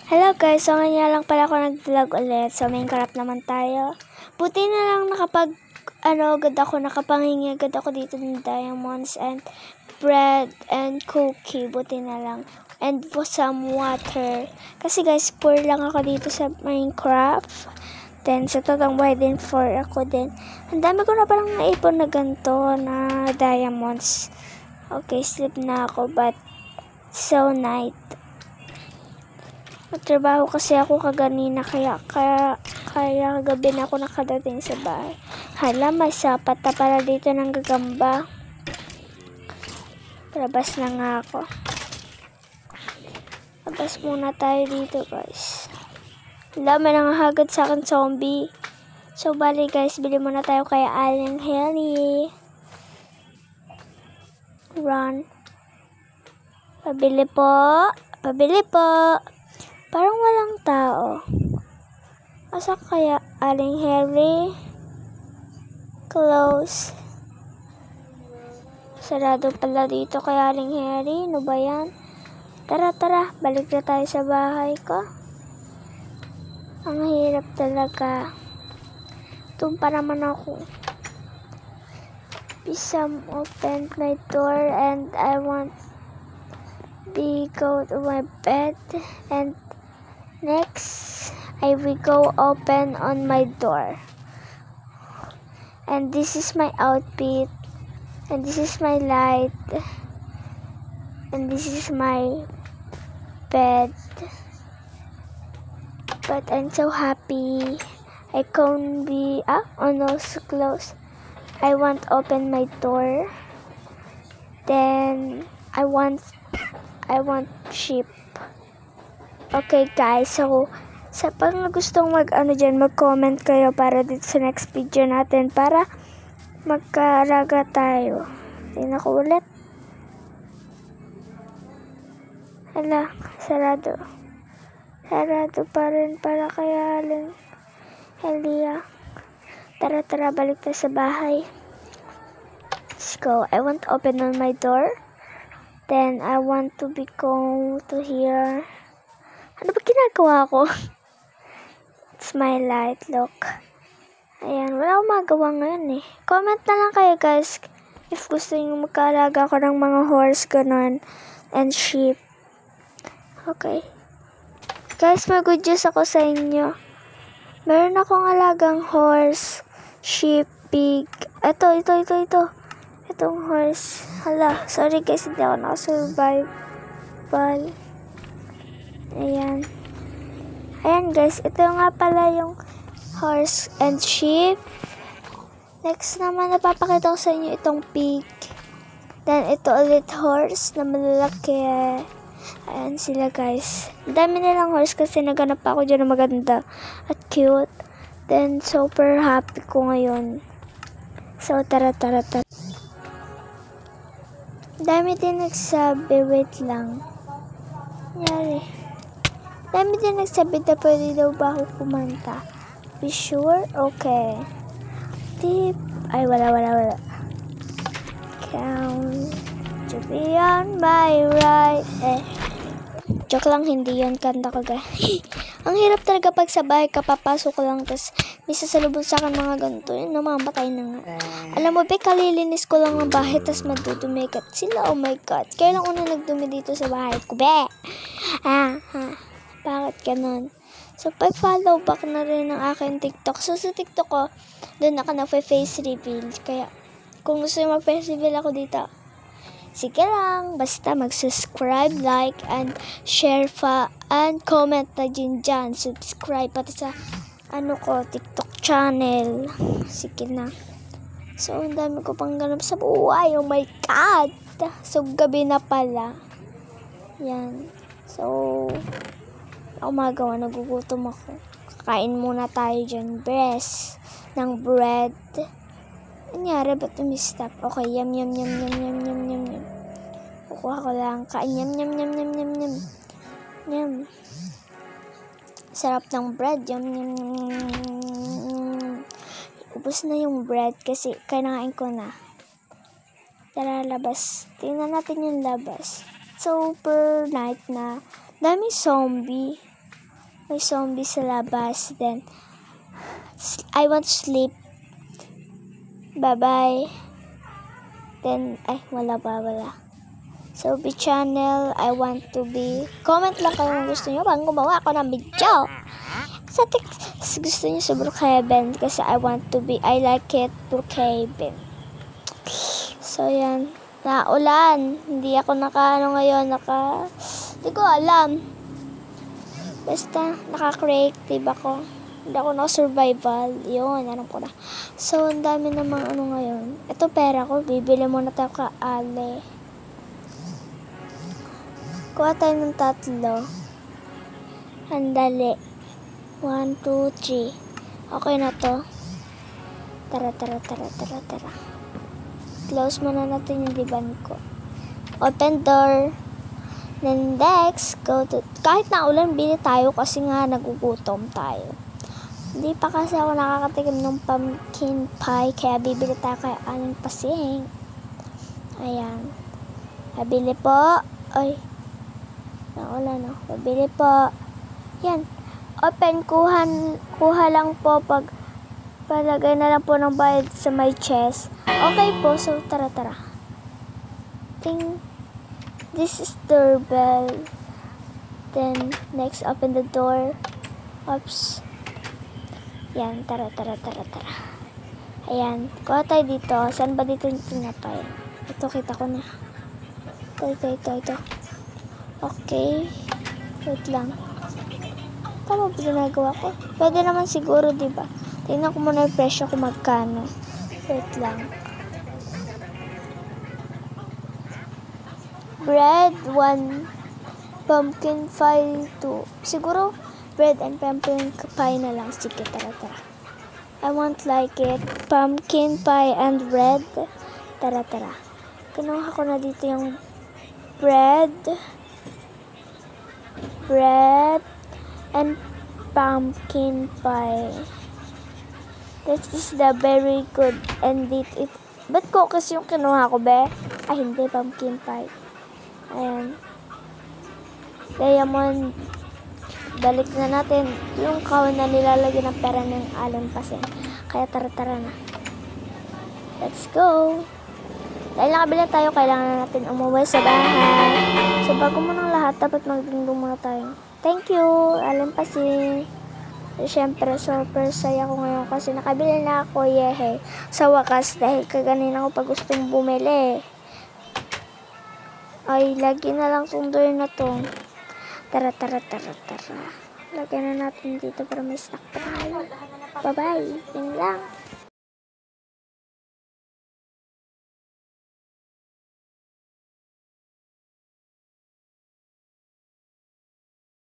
Hello guys, so ngayon lang pala ako nag-vlog ulit. So Minecraft naman tayo. Buti na lang nakapangingi agad ako dito ng diamonds and bread and cookie. Buti na lang. And for some water. Kasi guys, poor lang ako dito sa Minecraft. Then sa totoong buhay din, poor ako din. Ang dami ko na palang naipon na ganito na diamonds. Okay, sleep na ako but so night. Nagtrabaho kasi ako kaganina kaya kagabi na ako nakadating sa bahay. Hala, may sapat na pala dito ng gagamba. Labas na nga ako. Labas muna tayo dito guys. Hala, may nangahagad sa akin zombie. So bali guys, bili muna tayo kay Aling Helly. Run. Pabili po. Pabili po. Parang walang tao. Asa kaya Aling Harry? Close. Sarado pala dito kay Aling Harry. Ano ba yan? Tara, balik na tayo sa bahay ko. Ang hirap talaga. Tumpa naman ako. Please open my door and I want to go to my bed and next, I will go open on my door. And this is my outfit. And this is my light. And this is my bed. But I'm so happy. I can't be almost close. I want to open my door. Then I want sheep. Okay guys, so sa pag gustong mag-comment kayo para dito sa next video natin para magkaraga tayo. Tingnan ko ulit. Hala, sarado. Sarado pa rin para kay Aling Helia. Tara, balik na sa bahay. Let's go. I want to open on my door. Then I want to go to here. Ano ba ginagawa ko? It's my light, look. Ayan, wala akong magawa ngayon eh. Comment na lang kayo guys if gusto nyo magkaalaga ko ng mga horse, ganun, and sheep. Okay. Guys, mag-good news ako sa inyo. Meron akong alagang horse, sheep, pig. Ito. Itong horse. Hala, sorry guys, hindi ako nakasurvive. Ayan guys, ito nga pala yung horse and sheep. Next naman, napapakita ko sa inyo itong pig. Then ito ulit horse na malalaki. Ayan sila guys. Dami nilang horse kasi naganap ako dyan na maganda at cute. Then super happy ko ngayon. So tara. Dami din nagsabi, wait lang. Nangyari. Dami din nagsabi na pwede daw ba ako kumanta. Be sure? Okay. Deep. Ay, wala. Count to be on my right. Joke lang, hindi yun kanta ko guys. Ang hirap talaga pag sa bahay ka, papasok ko lang, tas may sasalubong sa akin mga ganito. Yun, namamatay na nga. Alam mo, kalilinis ko lang ng bahay, tas madudumi ka. Sila, oh my God. Kaya lang una nagdumi dito sa bahay ko, be. Bakit ganun? So, pag-follow back na rin ng aking TikTok. So, sa TikTok ko, doon ako na-face reveal. Kaya, kung gusto nyo mag-face reveal ako dito, sige lang. Basta mag-subscribe, like, and share and comment na din dyan. Subscribe pati sa, TikTok channel. Sige na. So, ang dami ko pang ganap sa buhay. Oh my God! So, gabi na pala. Yan. So, ako magawa, nagugutom ako. Kakain muna tayo dyan. Breast ng bread. Nangyari, ba't umistop? Okay, yum. Kukuha ko lang. Kain, yum. Sarap ng bread. Yum. Ubus na yung bread kasi kinain ko na. Tara, labas. Tingnan natin yung labas. Super night na. Daming zombie. may zombie sa labas. Then, I want to sleep. Bye-bye. Then, ay, wala. So, be channel, I want to be. Comment lang kayo kung gusto nyo bang gumawa ako ng video. Sa gusto nyo sa Brookhaven kasi I like it, Brookhaven. So, yan. Naulan. Hindi ako ngayon, hindi ko alam. Basta, naka-creative ako. Hindi ako naka-survival. Yun, alam ko na. So, ang dami namang ngayon. Ito pera ko, bibili muna tayo ka-ale. Kuha tayo ng 3. Handali. 1, 2, 3. Okay na to. Tara. Close muna natin yung diban ko. Open door. Then next, go to... Kahit na ulan, bili tayo kasi nga nagugutom tayo. Hindi pa kasi ako nakakatikim ng pumpkin pie, kaya bibili tayo kay Aling Pasing. Ayan. Pabili po. Ay. Naulan, no? Pabili po. Yan. Open, kuha lang po pag palagay na lang po ng bayad sa my chest. Okay po, so tara. Ting. This is doorbell. Then, next, open the door. Oops. Yan, tara. Ayan, kuha tayo dito. Saan ba dito yung tinapay? Ito, kita ko na. Ito. Okay. Wait lang. Tama ba ginagawa ko? Pwede naman siguro, diba? Tingnan ko muna yung presyo kung magkano. Wait lang. Bread, 1. Pumpkin pie, 2. Siguro, bread and pumpkin pie na lang. Sige, tara. I won't like it. Pumpkin pie and bread. Tara. Kinuha ko na dito yung bread and pumpkin pie. This is the very good and it. Ba't cookies yung kinuha ko, be? Ay, hindi. Pumpkin pie. Ayan. Diamond. Balik na natin yung kawan na nilalagyan ng pera ng Aling Pasing. Kaya tara na. Let's go. Dahil nakabila tayo, kailangan na natin umuwi sa bahay. So, bago mo ng lahat, dapat magdingdong muna tayo. Thank you, Aling Pasing. Siyempre, super saya ko ngayon kasi nakabili na ako, yehe. Sa wakas, dahil kaganina ko pa gustong bumili. Ay, lagi na lang itong door na to. Tara. Lagyan na natin dito para may snack pa tayo. Bye-bye. Yun lang.